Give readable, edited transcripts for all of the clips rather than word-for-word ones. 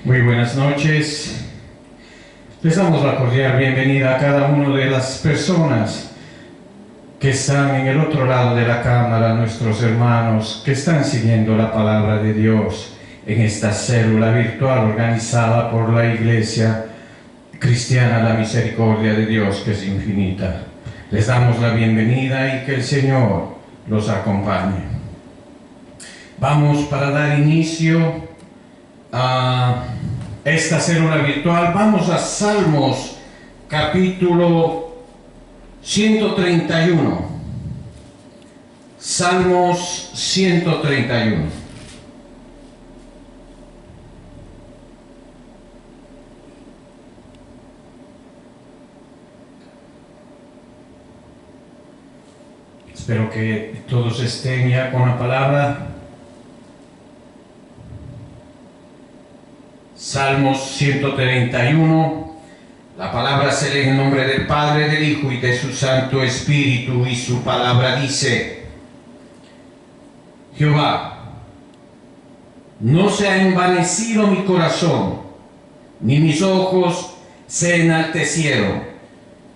Muy buenas noches. Les damos la cordial bienvenida a cada una de las personas que están en el otro lado de la cámara, nuestros hermanos que están siguiendo la palabra de Dios en esta célula virtual organizada por la Iglesia Cristiana La Misericordia de Dios, que es infinita. Les damos la bienvenida y que el Señor los acompañe. Vamos para dar inicio a esta célula virtual. Vamos a Salmos capítulo 131. Salmos 131. Espero que todos estén ya con la palabra. Salmos 131, la palabra se lee en el nombre del Padre, del Hijo y de su Santo Espíritu, y su palabra dice: Jehová, no se ha envanecido mi corazón, ni mis ojos se enaltecieron,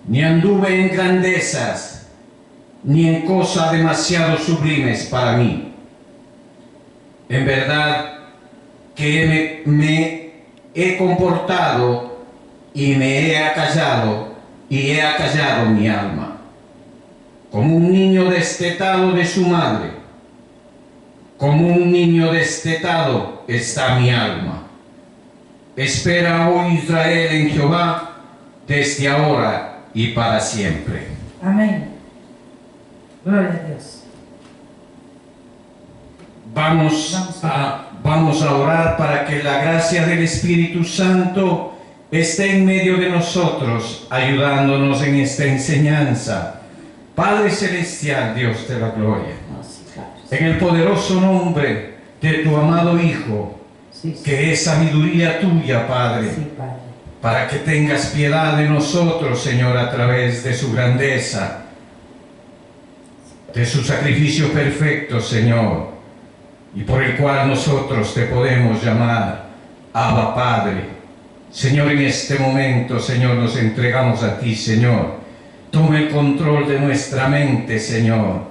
ni anduve en grandezas, ni en cosas demasiado sublimes para mí. En verdad que me he comportado y me he acallado, y he acallado mi alma, como un niño destetado de su madre. Como un niño destetado está mi alma. Espera, oh Israel, en Jehová, desde ahora y para siempre. Amén. Gloria a Dios. Vamos a orar para que la gracia del Espíritu Santo esté en medio de nosotros, ayudándonos en esta enseñanza. Padre Celestial, Dios de la gloria, en el poderoso nombre de tu amado Hijo, que es sabiduría tuya, Padre, para que tengas piedad de nosotros, Señor, a través de su grandeza, de su sacrificio perfecto, Señor, y por el cual nosotros te podemos llamar Abba Padre. Señor, en este momento, Señor, nos entregamos a ti, Señor. Toma el control de nuestra mente, Señor.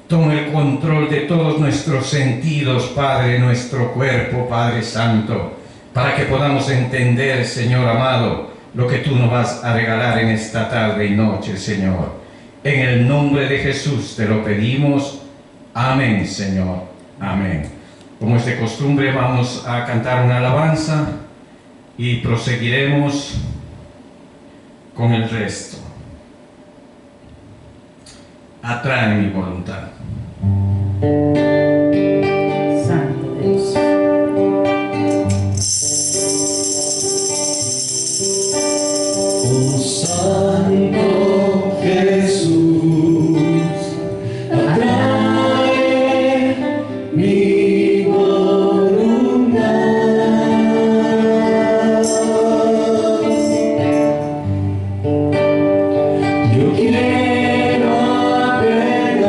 Toma el control de todos nuestros sentidos, Padre, nuestro cuerpo, Padre Santo, para que podamos entender, Señor amado, lo que tú nos vas a regalar en esta tarde y noche, Señor. En el nombre de Jesús te lo pedimos. Amén, Señor. Amén. Como es de costumbre, vamos a cantar una alabanza y proseguiremos con el resto. Atrae mi voluntad. Santo Dios. Oh Santo Jesús, atrae mi voluntad. Yo quiero apegar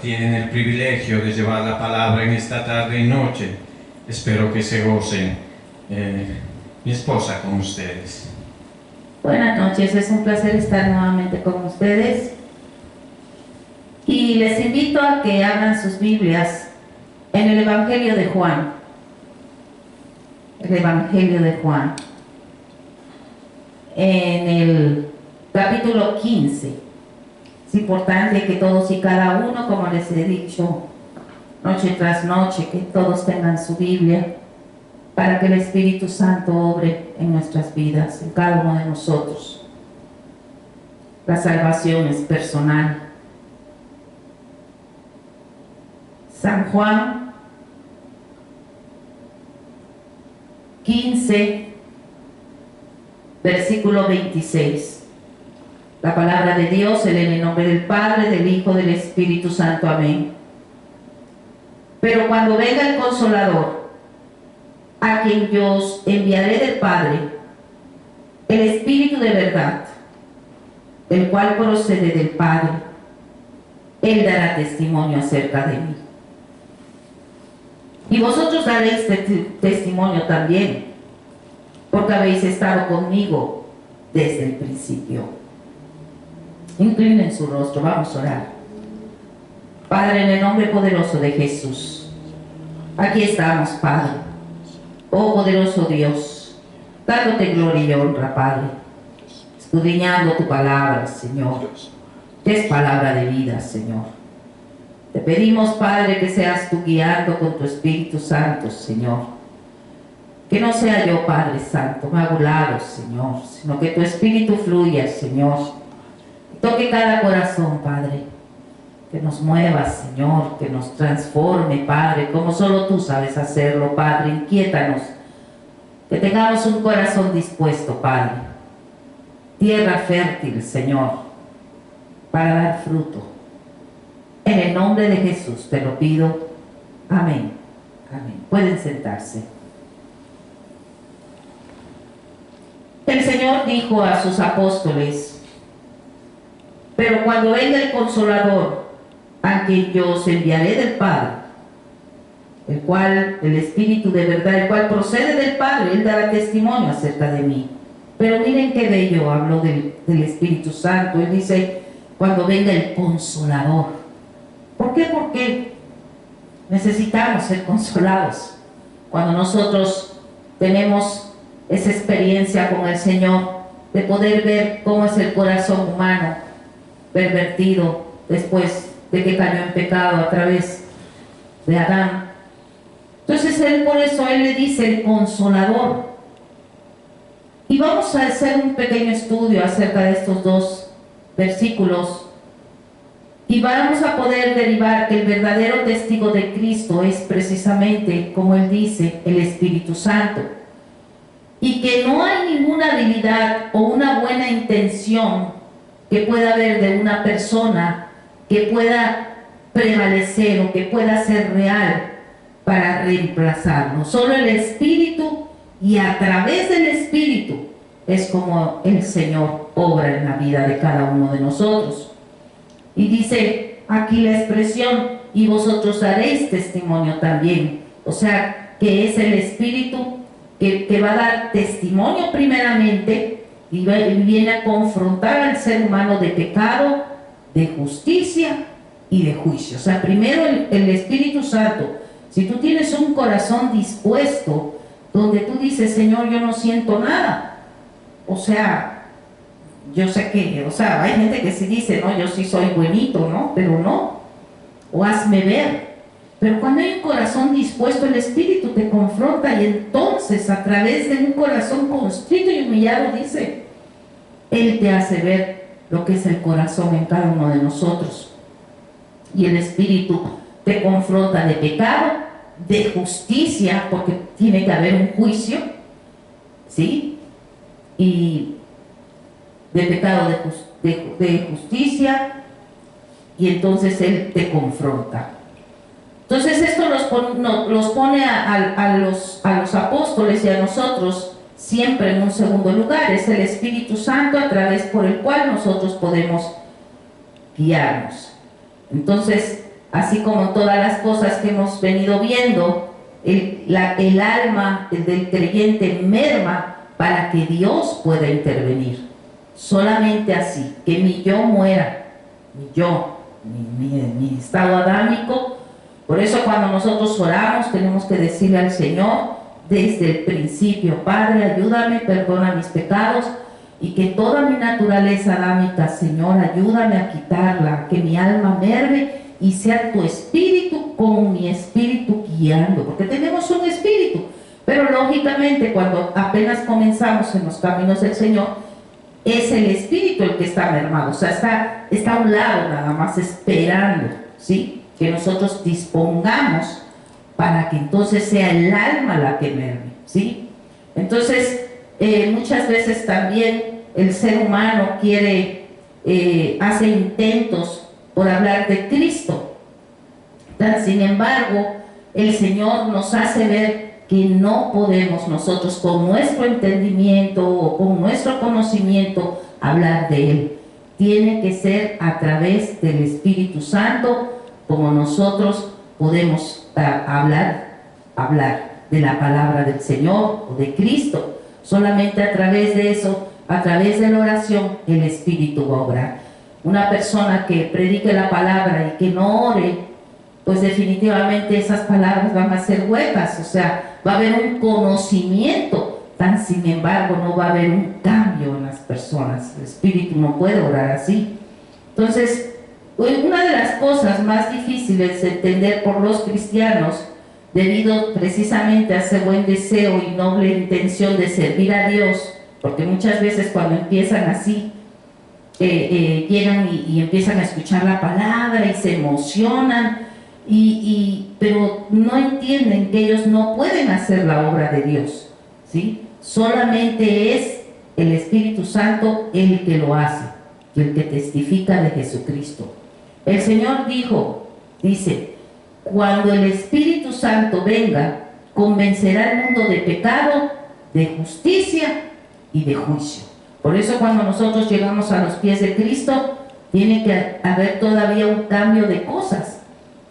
tienen el privilegio de llevar la palabra en esta tarde y noche. Espero que se gocen. Mi esposa con ustedes. Buenas noches, es un placer estar nuevamente con ustedes. Y les invito a que abran sus Biblias en el Evangelio de Juan. El Evangelio de Juan. En el capítulo 15. Es importante que todos y cada uno, como les he dicho, noche tras noche, que todos tengan su Biblia, para que el Espíritu Santo obre en nuestras vidas, en cada uno de nosotros. La salvación es personal. San Juan 15, versículo 26. La palabra de Dios se lee en el nombre del Padre, del Hijo, del Espíritu Santo. Amén. Pero cuando venga el Consolador, a quien yo os enviaré del Padre, el Espíritu de verdad, el cual procede del Padre, Él dará testimonio acerca de mí. Y vosotros daréis testimonio también, porque habéis estado conmigo desde el principio. Inclinen su rostro, vamos a orar. Padre, en el nombre poderoso de Jesús, aquí estamos, Padre. Oh poderoso Dios, dándote gloria y honra, Padre, escudriñando tu palabra, Señor, que es palabra de vida, Señor. Te pedimos, Padre, que seas tú guiando con tu Espíritu Santo, Señor. Que no sea yo, Padre Santo, magulado, Señor, sino que tu Espíritu fluya, Señor. Toque cada corazón, Padre. Que nos mueva, Señor, que nos transforme, Padre, como solo tú sabes hacerlo, Padre. Inquiétanos. Que tengamos un corazón dispuesto, Padre. Tierra fértil, Señor, para dar fruto. En el nombre de Jesús te lo pido. Amén. Amén. Pueden sentarse. El Señor dijo a sus apóstoles: pero cuando venga el Consolador, a quien yo os enviaré del Padre, el Espíritu de verdad, el cual procede del Padre, Él dará testimonio acerca de mí. Pero miren qué bello habló del Espíritu Santo. Él dice, cuando venga el Consolador. ¿Por qué? Porque necesitamos ser consolados. Cuando nosotros tenemos esa experiencia con el Señor, de poder ver cómo es el corazón humano pervertido después de que cayó en pecado a través de Adán. Entonces por eso Él le dice el Consolador. Y vamos a hacer un pequeño estudio acerca de estos dos versículos y vamos a poder derivar que el verdadero testigo de Cristo es precisamente, como Él dice, el Espíritu Santo, y que no hay ninguna habilidad o una buena intención que pueda haber de una persona que pueda prevalecer o que pueda ser real para reemplazarlo. Solo el Espíritu, y a través del Espíritu es como el Señor obra en la vida de cada uno de nosotros. Y dice aquí la expresión, y vosotros daréis testimonio también. O sea, que es el Espíritu que va a dar testimonio primeramente y viene a confrontar al ser humano de pecado, de justicia y de juicio. O sea, primero el Espíritu Santo. Si tú tienes un corazón dispuesto, donde tú dices, Señor, yo no siento nada. O sea, yo sé que, o sea, hay gente que sí dice, no, yo sí soy buenito, ¿no? Pero no. O hazme ver. Pero cuando hay un corazón dispuesto, el Espíritu te confronta y entonces a través de un corazón constrito y humillado, dice, Él te hace ver lo que es el corazón en cada uno de nosotros. Y el Espíritu te confronta de pecado, de justicia, porque tiene que haber un juicio, ¿sí? Y de pecado, de justicia, y entonces Él te confronta. Entonces esto los pone a los apóstoles y a nosotros siempre en un segundo lugar. Es el Espíritu Santo a través por el cual nosotros podemos guiarnos. Entonces así como todas las cosas que hemos venido viendo, el alma del creyente merma para que Dios pueda intervenir. Solamente así, que mi yo muera, mi estado adámico. Por eso cuando nosotros oramos tenemos que decirle al Señor desde el principio: Padre, ayúdame, perdona mis pecados, y que toda mi naturaleza adámica, Señor, ayúdame a quitarla, que mi alma merme y sea tu espíritu con mi espíritu guiando, porque tenemos un espíritu, pero lógicamente cuando apenas comenzamos en los caminos del Señor, es el espíritu el que está mermado, o sea, está a un lado nada más esperando, ¿sí? Que nosotros dispongamos para que entonces sea el alma la que merme, ¿sí? Entonces, muchas veces también el ser humano hace intentos por hablar de Cristo. Sin embargo, el Señor nos hace ver que no podemos nosotros con nuestro entendimiento o con nuestro conocimiento hablar de Él. Tiene que ser a través del Espíritu Santo como nosotros podemos hablar de la palabra del Señor o de Cristo. Solamente a través de eso, a través de la oración, el Espíritu va a obrar. Una persona que predique la palabra y que no ore, pues definitivamente esas palabras van a ser huecas, o sea, va a haber un conocimiento, sin embargo no va a haber un cambio en las personas. El Espíritu no puede orar así. Entonces, una de las cosas más difíciles de entender por los cristianos, debido precisamente a ese buen deseo y noble intención de servir a Dios, porque muchas veces cuando empiezan así, llegan y empiezan a escuchar la palabra y se emocionan, pero no entienden que ellos no pueden hacer la obra de Dios, ¿sí? Solamente es el Espíritu Santo el que lo hace, y el que testifica de Jesucristo. El Señor dice, cuando el Espíritu Santo venga, convencerá al mundo de pecado, de justicia y de juicio. Por eso cuando nosotros llegamos a los pies de Cristo, tiene que haber todavía un cambio de cosas,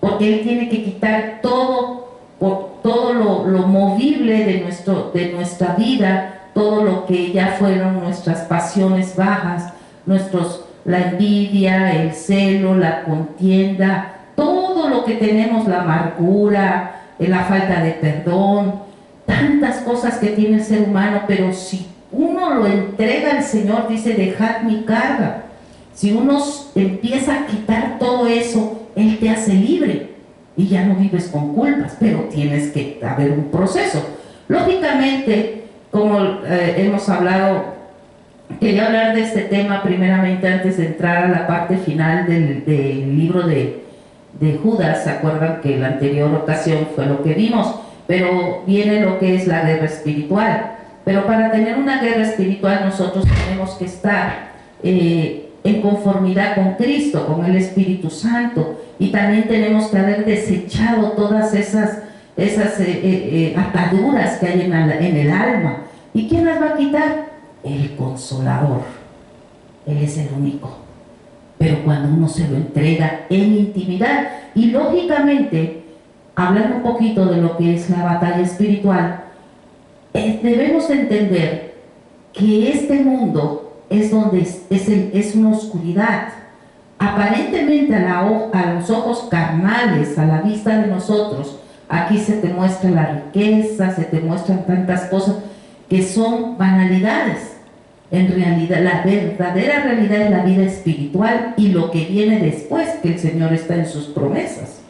porque Él tiene que quitar todo lo movible de nuestra vida, todo lo que ya fueron nuestras pasiones bajas, la envidia, el celo, la contienda, todo lo que tenemos, la amargura, la falta de perdón, tantas cosas que tiene el ser humano. Pero si uno lo entrega al Señor, dice, dejad mi carga. Si uno empieza a quitar todo eso, Él te hace libre y ya no vives con culpas, pero tienes que haber un proceso. Lógicamente, como hemos hablado, quería hablar de este tema primeramente antes de entrar a la parte final del libro de Judas. ¿Se acuerdan que en la anterior ocasión fue lo que vimos? Pero viene lo que es la guerra espiritual. Pero para tener una guerra espiritual nosotros tenemos que estar en conformidad con Cristo, con el Espíritu Santo, y también tenemos que haber desechado todas esas ataduras que hay en el alma. ¿Y quién las va a quitar? El Consolador. Él es el único. Pero cuando uno se lo entrega en intimidad, y lógicamente, hablando un poquito de lo que es la batalla espiritual, debemos entender que este mundo es donde es una oscuridad. Aparentemente a los ojos carnales, a la vista de nosotros, aquí se te muestra la riqueza, se te muestran tantas cosas que son banalidades. En realidad, la verdadera realidad es la vida espiritual y lo que viene después, que el Señor está en sus promesas.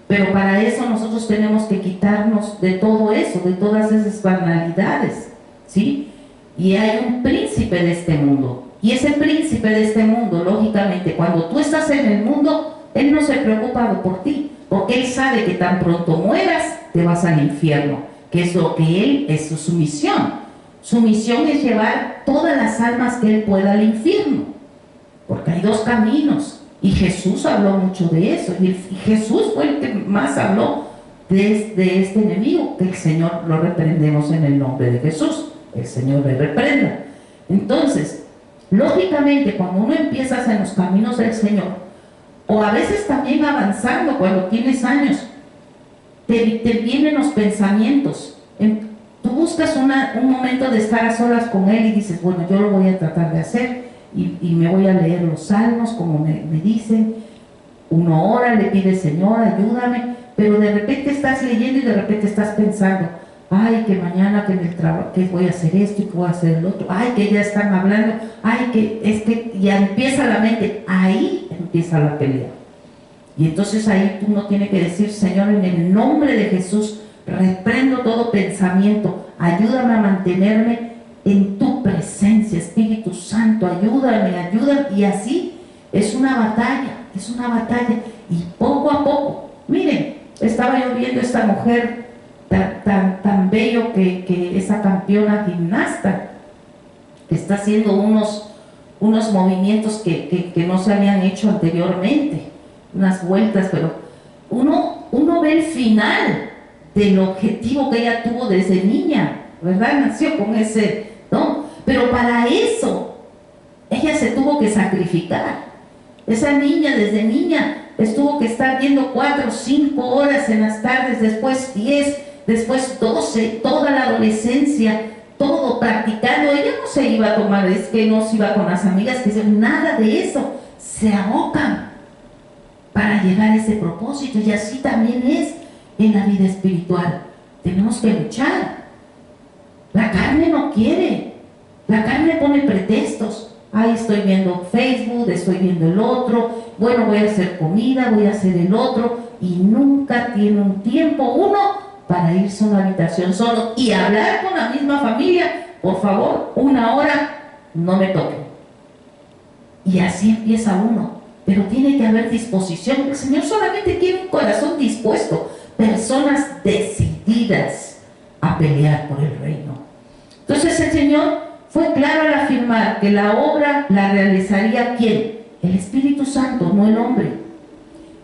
Pero para eso nosotros tenemos que quitarnos de todo eso, de todas esas banalidades, ¿sí? Y hay un príncipe de este mundo. Y ese príncipe de este mundo, lógicamente, cuando tú estás en el mundo, él no se preocupa por ti, porque él sabe que tan pronto mueras, te vas al infierno, que es lo que él es su misión. Su misión es llevar todas las almas que él pueda al infierno, porque hay dos caminos. Y Jesús habló mucho de eso, y Jesús fue el que más habló de este enemigo, que el Señor lo reprendemos en el nombre de Jesús. El Señor le reprenda. Entonces, lógicamente, cuando uno empieza en los caminos del Señor, o a veces también avanzando cuando tienes años, te vienen los pensamientos. Tú buscas un momento de estar a solas con Él y dices, bueno, yo lo voy a tratar de hacer y me voy a leer los salmos como me dicen. Uno ora, le pide, Señor, ayúdame, pero de repente estás leyendo y de repente estás pensando, ay, que mañana que en el trabajo, que voy a hacer esto y que voy a hacer el otro, ay, que ya están hablando, ay, que es que ya empieza la mente, ahí empieza la pelea. Y entonces ahí uno tiene que decir, Señor, en el nombre de Jesús, reprendo todo pensamiento, ayúdame a mantenerme en tu presencia, Espíritu Santo, ayúdame, y así es una batalla, y poco a poco, miren, estaba yo viendo esta mujer tan bello que esa campeona gimnasta, que está haciendo unos movimientos que no se habían hecho anteriormente, unas vueltas, pero uno ve el final del objetivo que ella tuvo desde niña, ¿verdad? Nació con ese don, pero para eso ella se tuvo que sacrificar. Esa niña desde niña tuvo que estar yendo 4 o 5 horas en las tardes, después 10, después 12, toda la adolescencia, todo practicando. Ella no se iba a tomar, es que no se iba con las amigas, que nada de eso, se abocan para llegar a ese propósito. Y así también es en la vida espiritual. Tenemos que luchar. La carne no quiere, la carne pone pretextos. Ay, estoy viendo Facebook, estoy viendo el otro, bueno, voy a hacer comida, voy a hacer el otro, y nunca tiene un tiempo uno para irse a una habitación solo y hablar con la misma familia. Por favor, 1 hora, no me toquen. Y así empieza uno, pero tiene que haber disposición. El Señor solamente quiere un corazón dispuesto, personas decididas a pelear por el reino. Entonces el Señor fue claro al afirmar que la obra la realizaría ¿quién? El Espíritu Santo, no el hombre.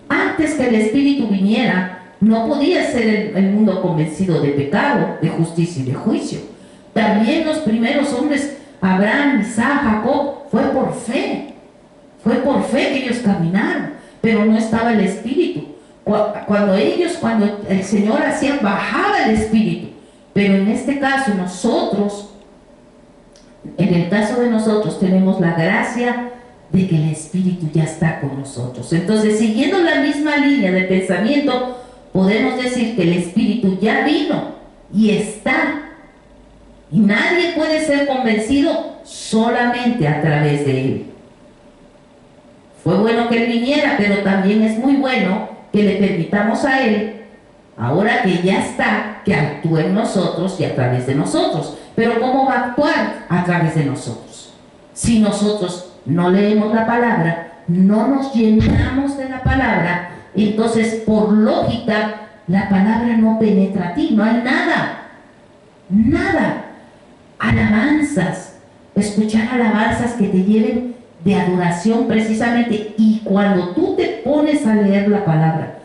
Antes que el Espíritu viniera, no podía ser el mundo convencido de pecado, de justicia y de juicio. También los primeros hombres, Abraham, Isaac, Jacob, fue por fe que ellos caminaron, pero no estaba el Espíritu. Cuando el Señor hacía, bajaba el Espíritu. Pero en este caso en el caso de nosotros tenemos la gracia de que el Espíritu ya está con nosotros. Entonces, siguiendo la misma línea de pensamiento, podemos decir que el Espíritu ya vino y está. Y nadie puede ser convencido solamente a través de Él. Fue bueno que Él viniera, pero también es muy bueno que le permitamos a Él, ahora que ya está, que actúe en nosotros y a través de nosotros. Pero ¿cómo va a actuar? A través de nosotros. Si nosotros no leemos la palabra, no nos llenamos de la palabra, entonces por lógica la palabra no penetra a ti, no hay nada. Alabanzas, escuchar alabanzas que te lleven de adoración precisamente. Y cuando tú te pones a leer la palabra,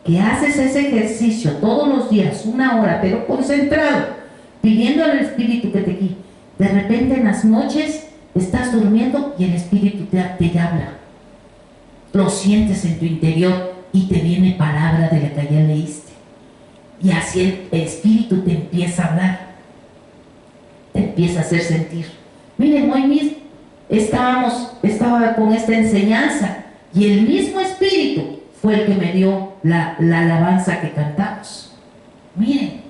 que haces ese ejercicio todos los días, 1 hora, pero concentrado, pidiendo al Espíritu que te guíe, de repente en las noches estás durmiendo y el Espíritu te habla. Lo sientes en tu interior y te viene palabra de la que ya leíste. Y así el Espíritu te empieza a hablar, te empieza a hacer sentir. Miren, hoy mismo estaba con esta enseñanza y el mismo Espíritu fue el que me dio la alabanza que cantamos. Miren,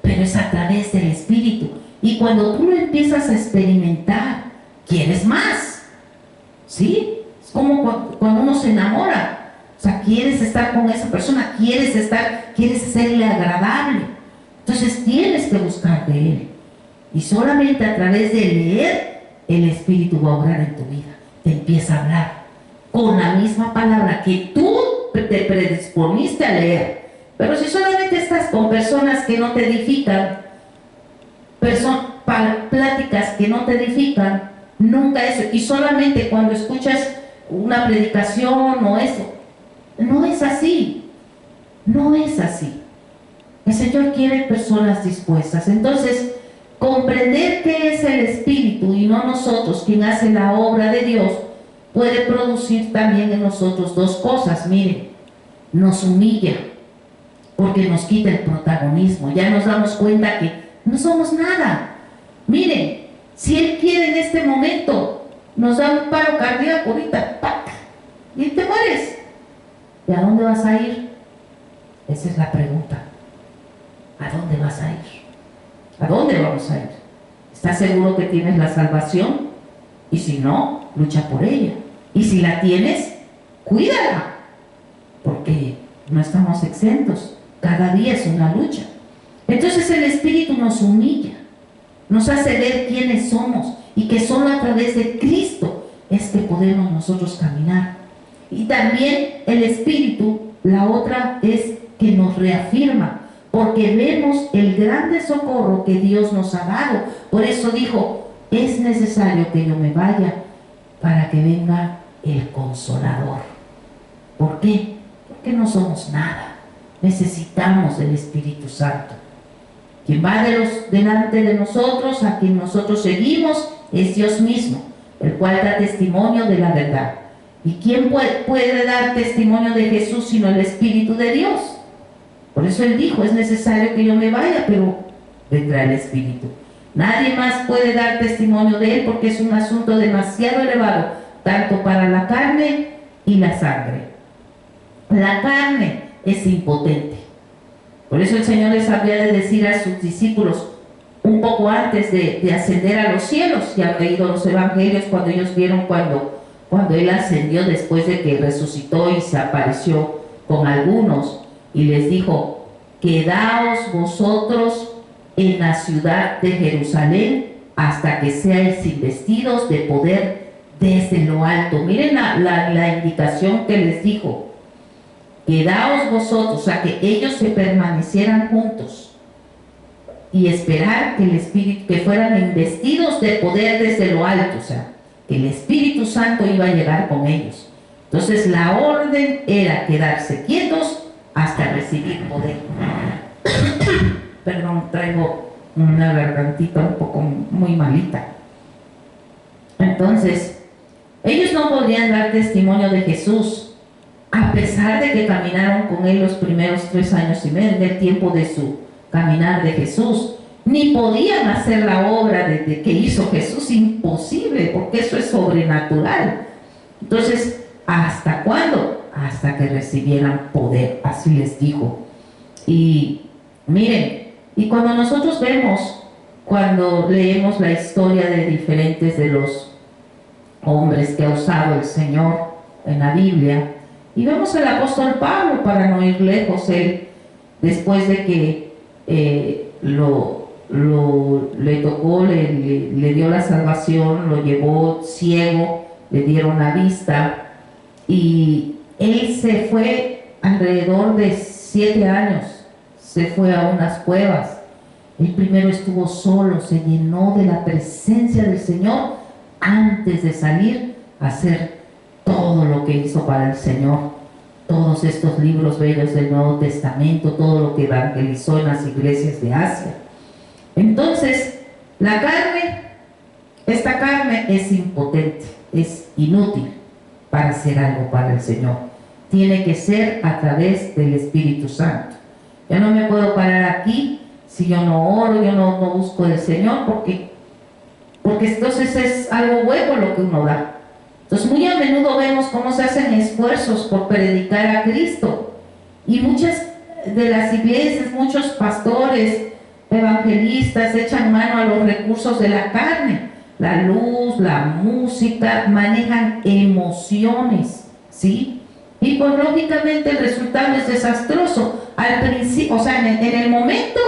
pero es a través del Espíritu. Y cuando tú lo empiezas a experimentar, quieres más. ¿Sí? Es como cuando uno se enamora. O sea, quieres estar con esa persona, quieres hacerle agradable. Entonces tienes que buscar de Él. Y solamente a través de leer, el Espíritu va a obrar en tu vida. Te empieza a hablar con la misma palabra que tú te predisponiste a leer. Pero si solamente estás con personas que no te edifican, pláticas que no te edifican, nunca eso. Y solamente cuando escuchas una predicación o eso, no es así. No es así. El Señor quiere personas dispuestas. Entonces, comprender que es el Espíritu y no nosotros quien hace la obra de Dios, puede producir también en nosotros dos cosas. Miren, nos humilla porque nos quita el protagonismo. Ya nos damos cuenta que no somos nada. Miren, si Él quiere en este momento, nos da un paro cardíaco ahorita, ¡pac!, y te mueres. ¿Y a dónde vas a ir? Esa es la pregunta. ¿A dónde vas a ir? ¿A dónde vamos a ir? ¿Estás seguro que tienes la salvación? Y si no, lucha por ella. Y si la tienes, cuídala, porque no estamos exentos. Cada día es una lucha. Entonces el Espíritu nos humilla, nos hace ver quiénes somos y que solo a través de Cristo es que podemos nosotros caminar. Y también el Espíritu, la otra es que nos reafirma, porque vemos el grande socorro que Dios nos ha dado. Por eso dijo, es necesario que yo me vaya para que venga el Consolador. ¿Por qué? Porque no somos nada. Necesitamos el Espíritu Santo. Quien va delante de nosotros, a quien nosotros seguimos, es Dios mismo, el cual da testimonio de la verdad. ¿Y quién puede dar testimonio de Jesús sino el Espíritu de Dios? Por eso Él dijo, es necesario que yo me vaya, pero vendrá el Espíritu. Nadie más puede dar testimonio de Él porque es un asunto demasiado elevado, tanto para la carne y la sangre. La carne es impotente. Por eso el Señor les había de decir a sus discípulos un poco antes de ascender a los cielos, y han leído los evangelios cuando ellos vieron cuando Él ascendió después de que resucitó y se apareció con algunos y les dijo, quedaos vosotros en la ciudad de Jerusalén hasta que seáis investidos de poder desde lo alto. Miren la indicación que les dijo, quedaos vosotros, o sea que ellos se permanecieran juntos y esperar que el Espíritu, que fueran investidos de poder desde lo alto, o sea que el Espíritu Santo iba a llegar con ellos. Entonces la orden era quedarse quietos hasta recibir poder. Perdón, traigo una gargantita un poco muy malita. Entonces, ellos no podrían dar testimonio de Jesús, a pesar de que caminaron con Él los primeros 3 años y medio, en el tiempo de su caminar de Jesús. Ni podían hacer la obra de que hizo Jesús, imposible, porque eso es sobrenatural. Entonces, ¿hasta cuándo? Hasta que recibieran poder, así les dijo. Y miren, y cuando nosotros vemos, cuando leemos la historia de diferentes de los hombres que ha usado el Señor en la Biblia, y vemos al apóstol Pablo, para no ir lejos, él, después de que le tocó, le dio la salvación, lo llevó ciego, le dieron la vista, y él se fue alrededor de 7 años, se fue a unas cuevas. Él primero estuvo solo, se llenó de la presencia del Señor antes de salir a hacer todo lo que hizo para el Señor. Todos estos libros bellos del Nuevo Testamento, todo lo que evangelizó en las iglesias de Asia. Entonces, esta carne es impotente, es inútil para hacer algo para el Señor. Tiene que ser a través del Espíritu Santo. Yo no me puedo parar aquí si yo no oro, yo no busco del Señor, porque entonces es algo hueco lo que uno da. Entonces muy a menudo vemos cómo se hacen esfuerzos por predicar a Cristo, y muchas de las iglesias, muchos pastores, evangelistas echan mano a los recursos de la carne, la luz, la música, manejan emociones, ¿sí? Y pues lógicamente el resultado es desastroso. Al principio, o sea, en el momento,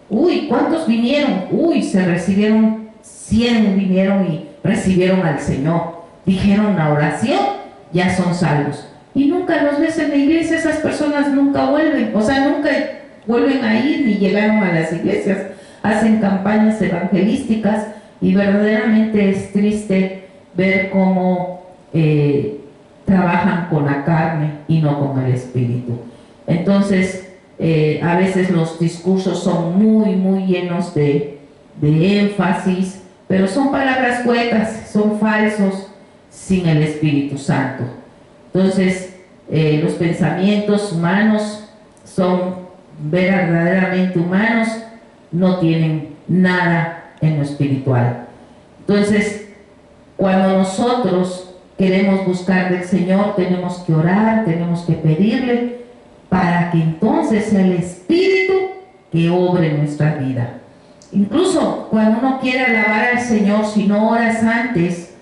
uy, ¿cuántos vinieron? Uy, se recibieron 100, vinieron y recibieron al Señor. Dijeron la oración, ya son salvos. Y nunca los ves en la iglesia, esas personas nunca vuelven, o sea, nunca vuelven a ir ni llegaron a las iglesias. Hacen campañas evangelísticas y verdaderamente es triste ver cómo trabajan con la carne y no con el Espíritu. Entonces, a veces los discursos son muy llenos de énfasis, pero son palabras huecas, son falsos. sin el Espíritu Santo. Entonces, los pensamientos humanos son verdaderamente humanos, no tienen nada en lo espiritual. Entonces, cuando nosotros queremos buscar del Señor, tenemos que orar, tenemos que pedirle para que entonces sea el Espíritu que obre en nuestra vida. Incluso cuando uno quiere alabar al Señor, si no oras antes,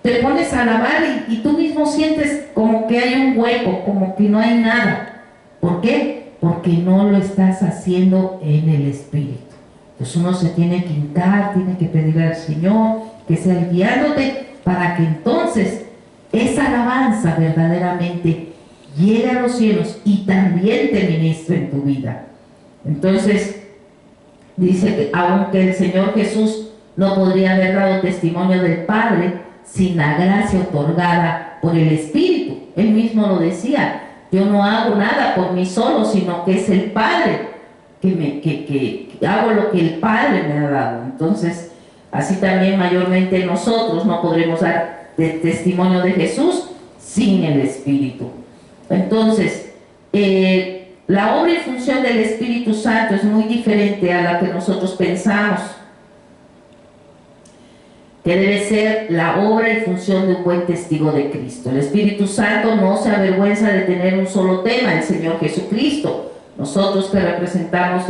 te pones a alabar y tú mismo sientes como que hay un hueco, como que no hay nada. ¿Por qué? Porque no lo estás haciendo en el Espíritu. Entonces uno se tiene que hincar, tiene que pedirle al Señor que sea guiándote para que entonces esa alabanza verdaderamente llegue a los cielos y también te ministre en tu vida. Entonces, dice que aunque el Señor Jesús no podría haber dado testimonio del Padre sin la gracia otorgada por el Espíritu, Él mismo lo decía, yo no hago nada por mí solo, sino que es el Padre que hago lo que el Padre me ha dado. Entonces, así también mayormente nosotros no podremos dar testimonio de Jesús sin el Espíritu. Entonces, la obra y función del Espíritu Santo es muy diferente a la que nosotros pensamos que debe ser la obra y función de un buen testigo de Cristo. El Espíritu Santo no se avergüenza de tener un solo tema, el Señor Jesucristo. Nosotros que representamos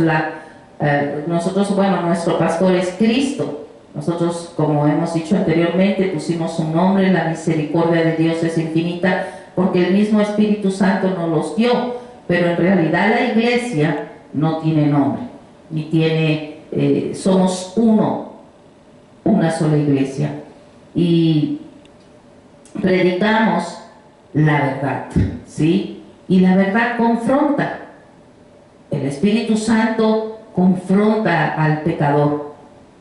nuestro pastor es Cristo. Nosotros, como hemos dicho anteriormente, pusimos un nombre, la misericordia de Dios es infinita, porque el mismo Espíritu Santo nos los dio, pero en realidad la iglesia no tiene nombre, ni tiene, somos una sola iglesia, y predicamos la verdad, ¿sí? Y la verdad confronta. El Espíritu Santo confronta al pecador.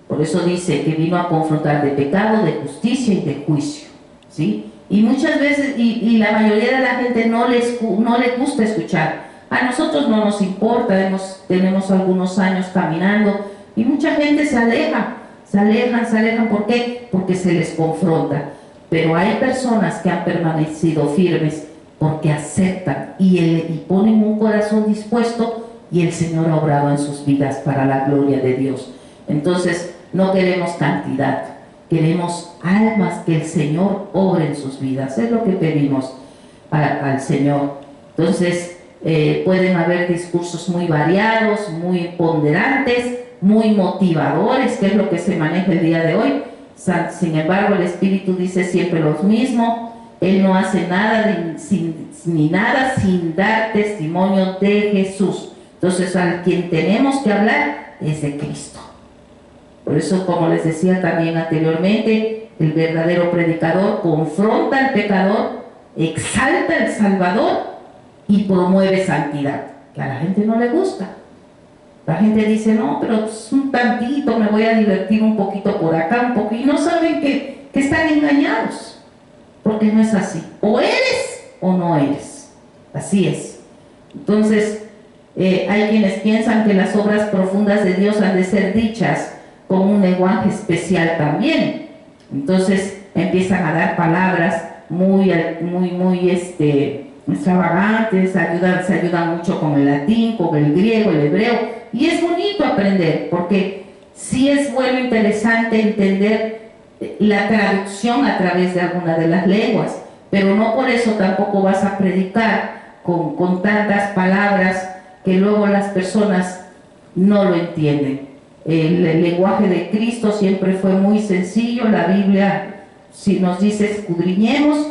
Por eso dice que vino a confrontar de pecado, de justicia y de juicio, ¿sí? Y muchas veces, y la mayoría de la gente no le gusta escuchar. A nosotros no nos importa, tenemos algunos años caminando y mucha gente se alejan. ¿Por qué? Porque se les confronta. Pero hay personas que han permanecido firmes porque aceptan y ponen un corazón dispuesto, y el Señor ha obrado en sus vidas para la gloria de Dios. Entonces, no queremos cantidad, queremos almas que el Señor obre en sus vidas. Es lo que pedimos al Señor. Entonces, pueden haber discursos muy variados, muy ponderantes, muy motivadores, que es lo que se maneja el día de hoy. Sin embargo, el Espíritu dice siempre lo mismo. Él no hace nada sin dar testimonio de Jesús. Entonces, al quien tenemos que hablar es de Cristo. Por eso, como les decía también anteriormente, el verdadero predicador confronta al pecador, exalta al Salvador y promueve santidad, que a la gente no le gusta. La gente dice, no, pero es un tantito, me voy a divertir un poquito por acá, un poquito, y no saben que están engañados, porque no es así. O eres o no eres. Así es. Entonces, hay quienes piensan que las obras profundas de Dios han de ser dichas con un lenguaje especial también. Entonces empiezan a dar palabras muy extravagantes, se ayudan mucho con el latín, con el griego, el hebreo, y es bonito aprender, porque sí es bueno, interesante entender la traducción a través de alguna de las lenguas, pero no por eso tampoco vas a predicar con tantas palabras que luego las personas no lo entienden. El lenguaje de Cristo siempre fue muy sencillo. La Biblia sí nos dice escudriñemos,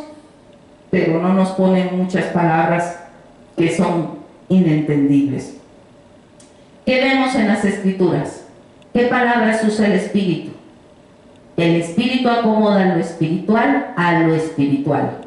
pero no nos ponen muchas palabras que son inentendibles. ¿Qué vemos en las Escrituras? ¿Qué palabras usa el Espíritu? El Espíritu acomoda lo espiritual a lo espiritual.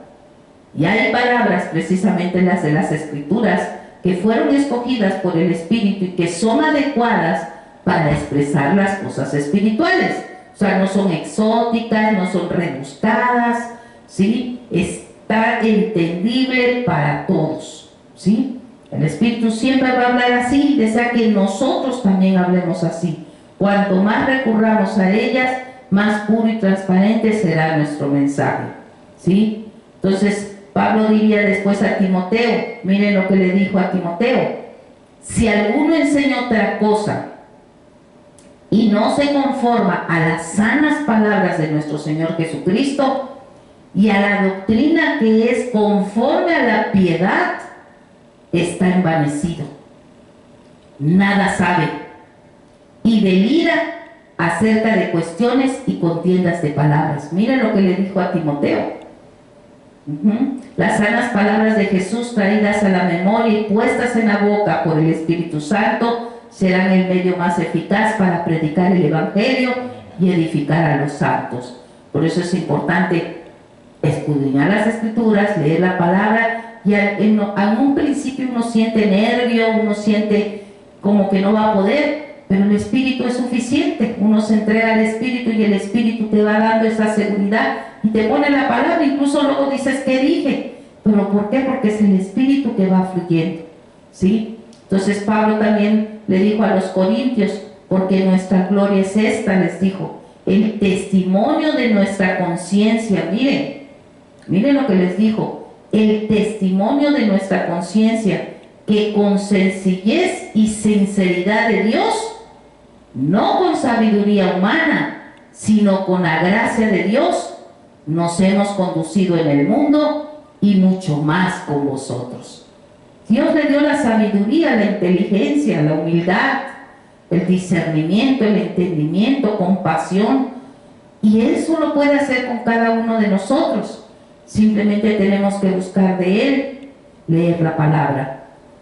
Y hay palabras, precisamente las de las Escrituras, que fueron escogidas por el Espíritu y que son adecuadas para expresar las cosas espirituales. O sea, no son exóticas, no son rebuscadas, ¿sí? Está entendible para todos, ¿sí? El Espíritu siempre va a hablar así, desea que nosotros también hablemos así. Cuanto más recurramos a ellas, más puro y transparente será nuestro mensaje. ¿sí? Entonces, Pablo diría después a Timoteo, miren lo que le dijo a Timoteo: si alguno enseña otra cosa y no se conforma a las sanas palabras de nuestro Señor Jesucristo y a la doctrina que es conforme a la piedad, está envanecido, nada sabe y delira acerca de cuestiones y contiendas de palabras. Miren lo que le dijo a Timoteo. Las sanas palabras de Jesús traídas a la memoria y puestas en la boca por el Espíritu Santo serán el medio más eficaz para predicar el Evangelio y edificar a los santos. Por eso es importante escudriñar las Escrituras, leer la palabra, y en un principio uno siente nervio, uno siente como que no va a poder, pero el Espíritu es suficiente. Uno se entrega al Espíritu y el Espíritu te va dando esa seguridad y te pone la palabra. Incluso luego dices, ¿qué dije? ¿Pero por qué? Porque es el Espíritu que va fluyendo, ¿sí? Entonces Pablo también le dijo a los corintios, porque nuestra gloria es esta, les dijo, el testimonio de nuestra conciencia. Miren lo que les dijo, el testimonio de nuestra conciencia, que con sencillez y sinceridad de Dios, no con sabiduría humana, sino con la gracia de Dios, nos hemos conducido en el mundo y mucho más con vosotros. Dios le dio la sabiduría, la inteligencia, la humildad, el discernimiento, el entendimiento, compasión, y eso lo puede hacer con cada uno de nosotros. Simplemente tenemos que buscar de Él, leer la palabra.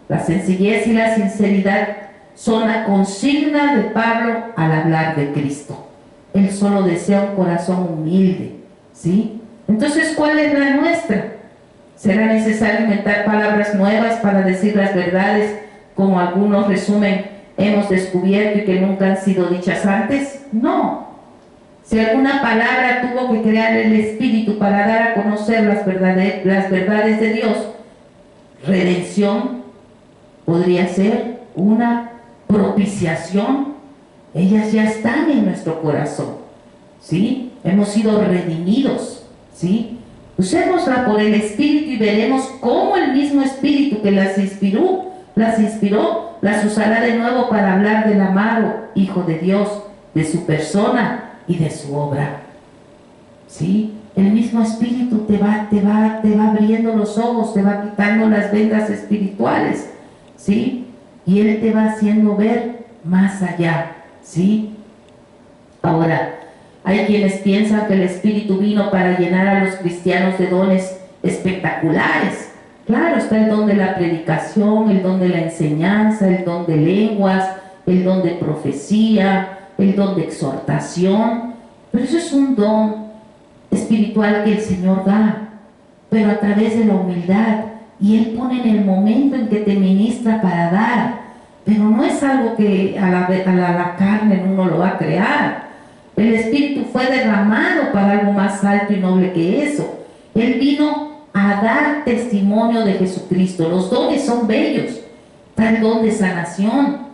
La sencillez y la sinceridad son la consigna de Pablo al hablar de Cristo. Él solo desea un corazón humilde, ¿sí? Entonces, ¿cuál es la nuestra? ¿Será necesario inventar palabras nuevas para decir las verdades, como algunos resumen, hemos descubierto y que nunca han sido dichas antes? No. Si alguna palabra tuvo que crear el Espíritu para dar a conocer las verdades de Dios, redención podría ser una propiciación. Ellas ya están en nuestro corazón, ¿sí? Hemos sido redimidos, ¿sí? Usémosla por el Espíritu y veremos cómo el mismo Espíritu que las inspiró, las usará de nuevo para hablar del amado Hijo de Dios, de su persona y de su obra, ¿sí? El mismo Espíritu te va abriendo los ojos, te va quitando las vendas espirituales, ¿sí? Y Él te va haciendo ver más allá, ¿sí? Ahora, hay quienes piensan que el Espíritu vino para llenar a los cristianos de dones espectaculares. Claro, está el don de la predicación, el don de la enseñanza, el don de lenguas, el don de profecía, el don de exhortación, pero eso es un don espiritual que el Señor da, pero a través de la humildad, y Él pone en el momento en que te ministra para dar, pero no es algo que a la carne uno lo va a crear. El Espíritu fue derramado para algo más alto y noble que eso. Él vino a dar testimonio de Jesucristo. Los dones son bellos, está el don de sanación,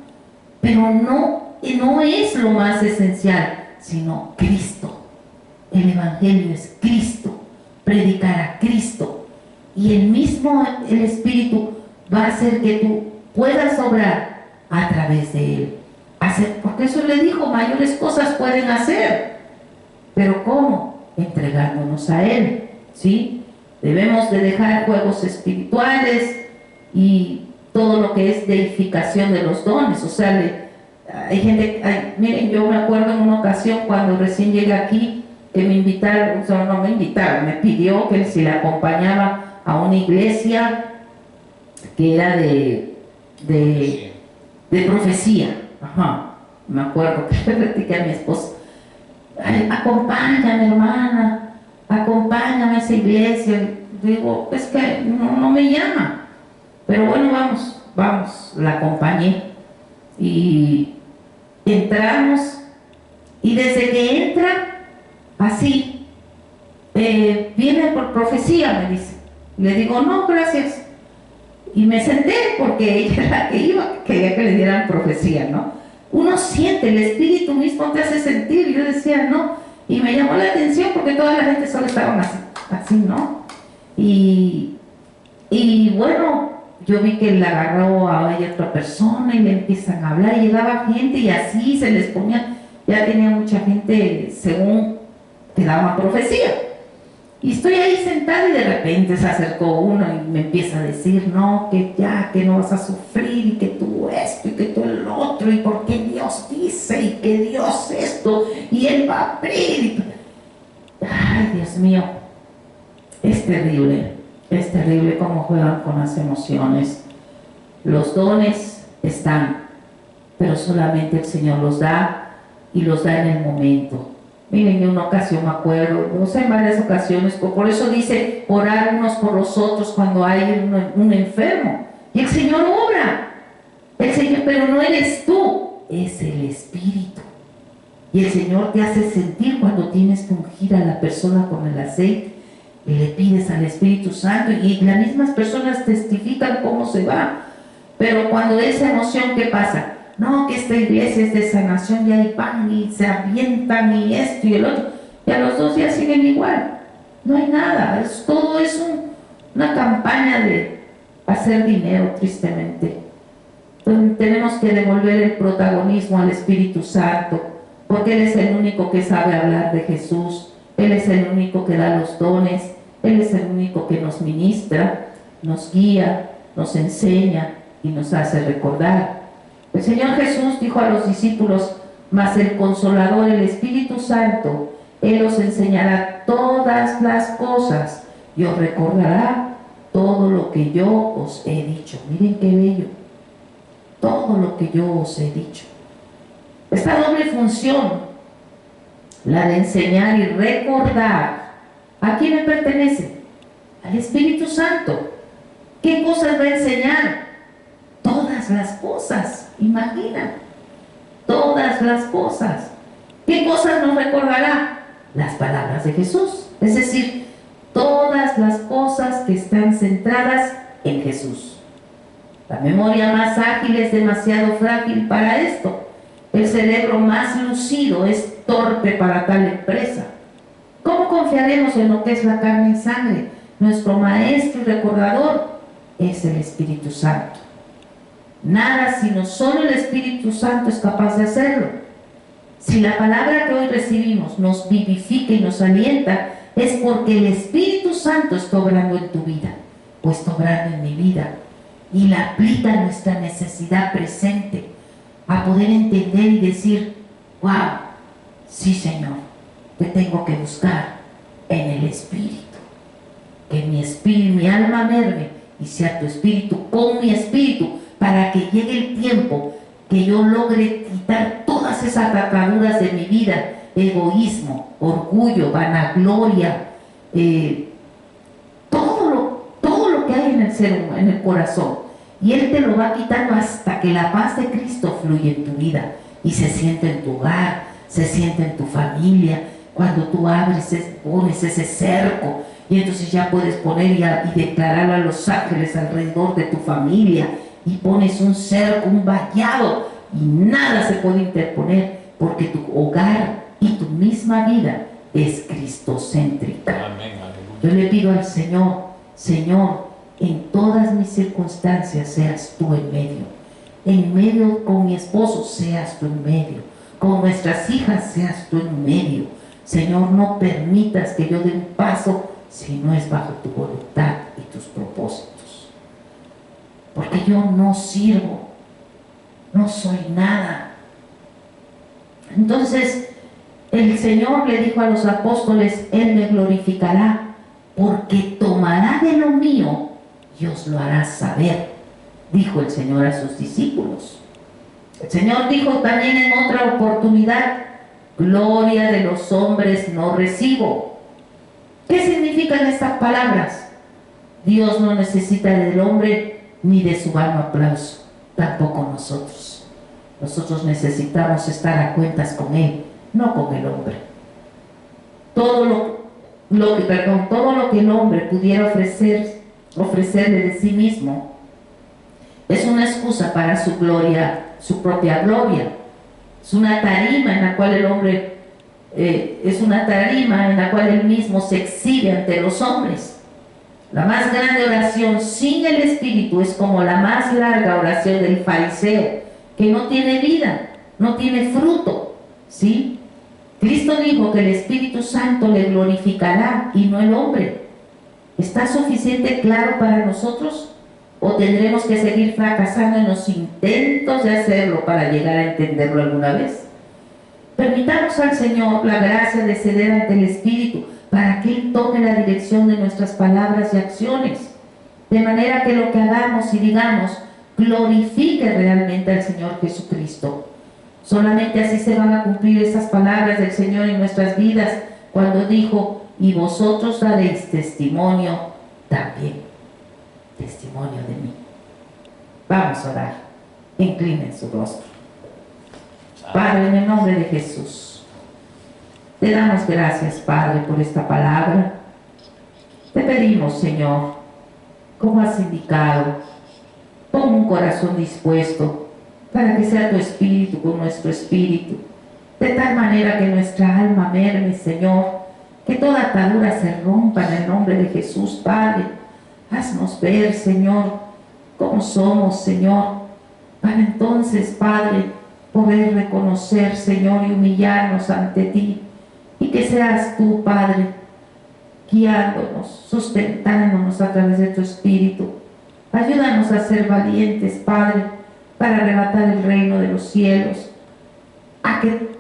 pero no es lo más esencial, sino Cristo. El Evangelio es Cristo, predicar a Cristo, y el Espíritu va a hacer que tú puedas obrar a través de Él. Porque eso le dijo, mayores cosas pueden hacer, pero ¿cómo? Entregándonos a Él, ¿sí? Debemos de dejar juegos espirituales y todo lo que es deificación de los dones. O sea, hay gente, miren, yo me acuerdo en una ocasión cuando recién llegué aquí, que me invitaron, o sea, no me invitaron, me pidió que si le acompañaba a una iglesia que era de profecía. Ajá, me acuerdo que le platiqué a mi esposo, acompáñame hermana, acompáñame a esa iglesia. Digo, es que no me llama, pero bueno, vamos, la acompañé y entramos, y desde que entra, así, viene por profecía, me dice. Le digo, no, gracias. Y me senté porque ella era la que iba, quería que le dieran profecía, ¿no? Uno siente, el Espíritu mismo te hace sentir. Yo decía, no, y me llamó la atención porque toda la gente solo estaban así. así, ¿no? Y bueno, yo vi que le agarró a ella otra persona y le empiezan a hablar, y llegaba gente y así se les ponía, ya tenía mucha gente según que daban profecía. Y estoy ahí sentada y de repente se acercó uno y me empieza a decir, no, que ya, que no vas a sufrir, y que tú esto, y que tú el otro, y porque Dios dice, y que Dios esto, y Él va a abrir. Ay, Dios mío, es terrible cómo juegan con las emociones. Los dones están, pero solamente el Señor los da, y los da en el momento. Miren, en una ocasión me acuerdo, o sea, en varias ocasiones, por eso dice orar unos por los otros cuando hay un enfermo. Y el Señor obra, el Señor, pero no eres tú, es el Espíritu. Y el Señor te hace sentir cuando tienes que ungir a la persona con el aceite y le pides al Espíritu Santo, y las mismas personas testifican cómo se va. Pero cuando esa emoción, ¿qué pasa? No, que esta iglesia es de sanación, y ahí van y se avientan y esto y el otro, y a los 2 días siguen igual. No hay nada, todo es una campaña de hacer dinero, tristemente. Entonces, tenemos que devolver el protagonismo al Espíritu Santo, porque Él es el único que sabe hablar de Jesús, Él es el único que da los dones, Él es el único que nos ministra, nos guía, nos enseña y nos hace recordar. El Señor Jesús dijo a los discípulos, mas el Consolador, el Espíritu Santo, Él os enseñará todas las cosas y os recordará todo lo que yo os he dicho. Miren qué bello, todo lo que yo os he dicho. Esta doble función, la de enseñar y recordar, ¿a quién le pertenece? Al Espíritu Santo. ¿Qué cosas va a enseñar? Todas las cosas, imagina, todas las cosas. ¿Qué cosas nos recordará? Las palabras de Jesús, es decir, todas las cosas que están centradas en Jesús. La memoria más ágil es demasiado frágil para esto. El cerebro más lucido es torpe para tal empresa. ¿Cómo confiaremos en lo que es la carne y sangre? Nuestro maestro y recordador es el Espíritu Santo. Nada sino solo el Espíritu Santo es capaz de hacerlo. Si la palabra que hoy recibimos nos vivifica y nos alienta, es porque el Espíritu Santo está obrando en tu vida, o está obrando en mi vida, y la aplica a nuestra necesidad presente, a poder entender y decir, wow, sí Señor, te tengo que buscar en el Espíritu. Que mi espíritu, mi alma merme, y sea tu Espíritu con mi espíritu, para que llegue el tiempo que yo logre quitar todas esas ataduras de mi vida, egoísmo, orgullo, vanagloria, todo lo que hay en el ser humano, en el corazón. Y Él te lo va quitando hasta que la paz de Cristo fluye en tu vida y se siente en tu hogar, se siente en tu familia. Cuando tú abres, pones ese cerco, y entonces ya puedes poner y declarar a los ángeles alrededor de tu familia, y pones un cerco, un vallado, y nada se puede interponer, porque tu hogar y tu misma vida es cristocéntrica. Amén, aleluya. Yo le pido al Señor, Señor, en todas mis circunstancias seas tú en medio con mi esposo seas tú en medio, con nuestras hijas seas tú en medio. Señor, no permitas que yo dé un paso si no es bajo tu voluntad y tus propósitos. Porque yo no sirvo, no soy nada. Entonces, el Señor le dijo a los apóstoles, Él me glorificará, porque tomará de lo mío y os lo hará saber, dijo el Señor a sus discípulos. El Señor dijo también en otra oportunidad, gloria de los hombres no recibo. ¿Qué significan estas palabras? Dios no necesita del hombre ni de su vano aplauso, tampoco nosotros. Nosotros necesitamos estar a cuentas con Él, no con el hombre. Todo lo que el hombre pudiera ofrecerle de sí mismo es una excusa para su gloria, su propia gloria. Es una tarima en la cual el hombre es una tarima en la cual Él mismo se exhibe ante los hombres. La más grande oración sin el Espíritu es como la más larga oración del fariseo, que no tiene vida, no tiene fruto, ¿sí? Cristo dijo que el Espíritu Santo le glorificará y no el hombre. ¿Está suficiente claro para nosotros? ¿O tendremos que seguir fracasando en los intentos de hacerlo para llegar a entenderlo alguna vez? Permitamos al Señor la gracia de ceder ante el Espíritu para que Él tome la dirección de nuestras palabras y acciones, de manera que lo que hagamos y digamos glorifique realmente al Señor Jesucristo. Solamente así se van a cumplir esas palabras del Señor en nuestras vidas cuando dijo: y vosotros daréis testimonio también, testimonio de mí. Vamos a orar. Inclinen su rostro. Padre, en el nombre de Jesús, te damos gracias, Padre, por esta palabra. Te pedimos, Señor, como has indicado, pon un corazón dispuesto para que sea tu espíritu con nuestro espíritu, de tal manera que nuestra alma merme, Señor, que toda atadura se rompa en el nombre de Jesús, Padre. Haznos ver, Señor, cómo somos, Señor, para entonces, Padre, poder reconocer, Señor, y humillarnos ante ti, y que seas tú, Padre, guiándonos, sustentándonos a través de tu Espíritu. Ayúdanos a ser valientes, Padre, para arrebatar el reino de los cielos. A que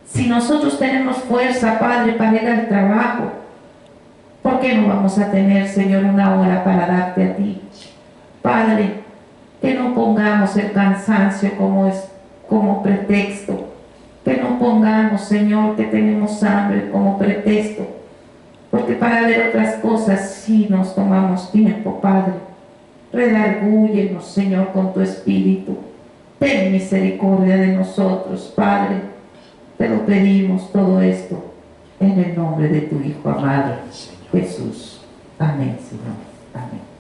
si nosotros tenemos fuerza, Padre, para ir al trabajo, ¿por qué no vamos a tener, Señor, una hora para darte a ti? Padre, que no pongamos el cansancio como pretexto, que no pongamos, Señor, que tenemos hambre como pretexto, porque para ver otras cosas sí nos tomamos tiempo, Padre. Redargúyenos, Señor, con tu Espíritu. Ten misericordia de nosotros, Padre. Te lo pedimos todo esto en el nombre de tu Hijo amado, Jesús. Amén, Señor. Amén.